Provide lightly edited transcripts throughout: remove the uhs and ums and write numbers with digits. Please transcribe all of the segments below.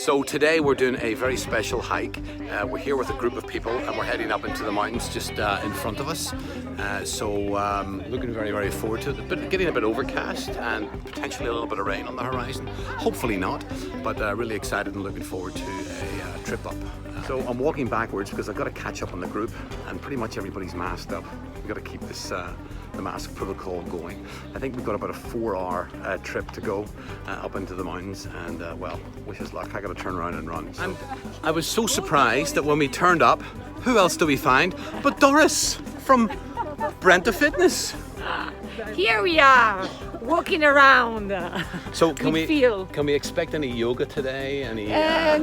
So today we're doing a very special hike. We're here with a group of people and we're heading up into the mountains just in front of us. Looking very forward to it. But getting a bit overcast and potentially a little bit of rain on the horizon. Hopefully not, but really excited and looking forward to a trip up. So I'm walking backwards because I've got to catch up on the group and pretty much everybody's masked up. We've got to keep this the mask protocol going. I think we've got about a 4-hour trip to go up into the mountains, and well, wish us luck. I got to turn around and run. So. I was so surprised that when we turned up, who else do we find but Doris from Brenta Fitness. Here we are, walking around. So can we expect any yoga today? Any?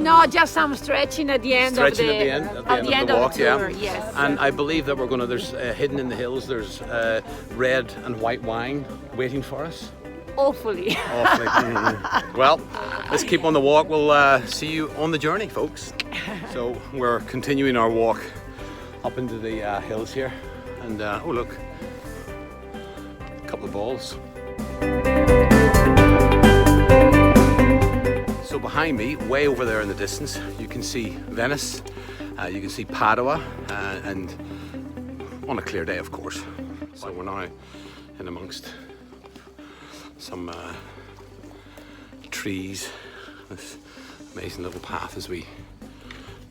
No, just some stretching at the end of the walk, tour, yeah. Yes. And I believe that we're going to. There's hidden in the hills. There's red and white wine waiting for us. Hopefully. Well, let's keep on the walk. We'll see you on the journey, folks. So we're continuing our walk up into the hills here, and oh look. Couple of balls. So behind me, way over there in the distance, you can see Venice, you can see Padua, and on a clear day, of course. So we're now in amongst some trees, this amazing little path as we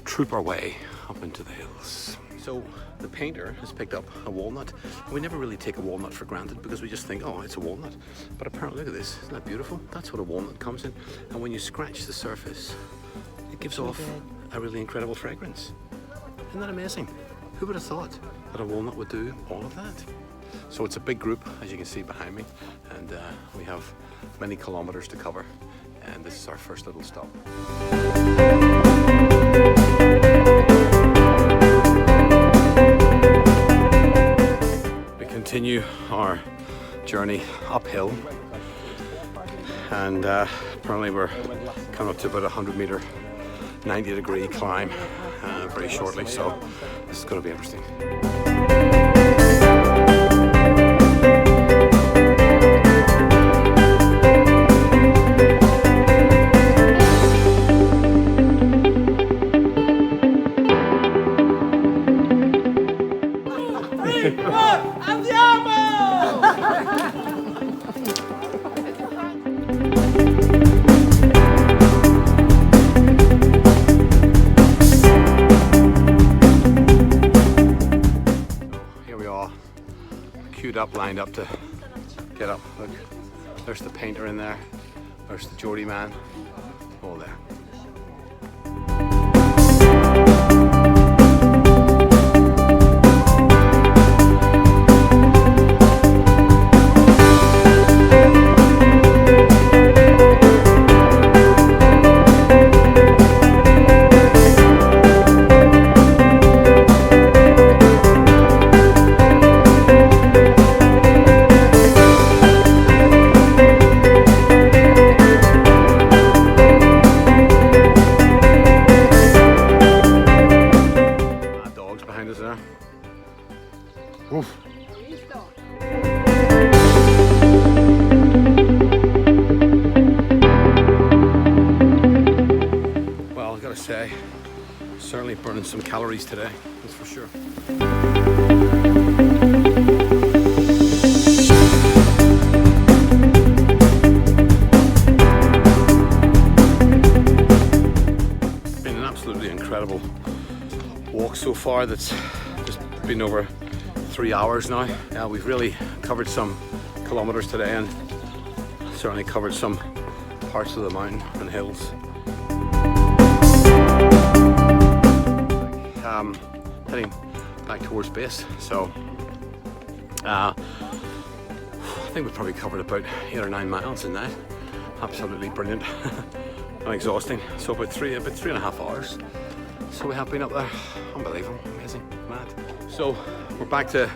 troop our way up into the hills. So the painter has picked up a walnut. We never really take a walnut for granted because we just think, oh, it's a walnut. But apparently, look at this, isn't that beautiful? That's what a walnut comes in. And when you scratch the surface, it gives off a really incredible fragrance. Isn't that amazing? Who would have thought that a walnut would do all of that? So it's a big group, as you can see behind me, and we have many kilometers to cover. And this is our first little stop. Continue our journey uphill, and apparently we're coming up to about a 100-meter 90-degree climb very shortly, so this is going to be interesting. Lined up to get up. Look, there's the painter in there, there's the Geordie man, all there. Well, I've got to say, certainly burning some calories today, that's for sure. Been an absolutely incredible walk so far. That's just been over 3 hours now. Yeah, we've really covered some kilometers today and certainly covered some parts of the mountain and hills. Heading back towards base, so I think we've probably covered about 8 or 9 miles in that. Absolutely brilliant and exhausting. So about 3.5 hours. So we have been up there. Unbelievable, amazing, mad. So we're back to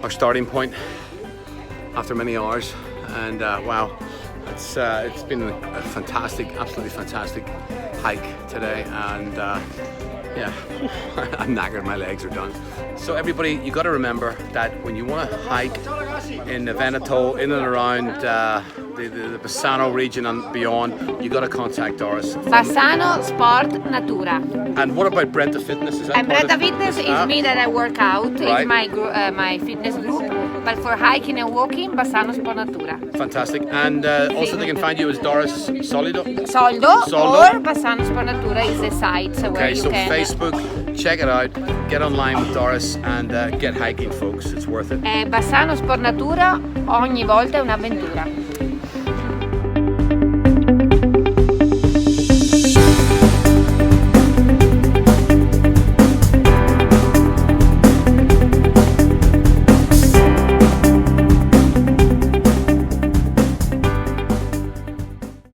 our starting point after many hours, and wow, it's been a fantastic, absolutely fantastic hike today, and yeah, I'm knackered, my legs are done. So everybody, you got to remember that when you want to hike in the Veneto, in and around the Bassano region and beyond, you got to contact Doris. Bassano Sport Natura. And what about Brenta Fitness? Is that And part Brenta of- Fitness is me that I work out. Right. It's my fitness group. But for hiking and walking, Bassano Sport Natura. Fantastic. And also they can find you as Doris Solido. Soldo, Soldo. or Bassano Sport Natura is the site where Okay, you so can. Facebook, check it out, get online with Doris and get hiking, folks. It's worth it. Bassano Sport Natura ogni volta è un'avventura.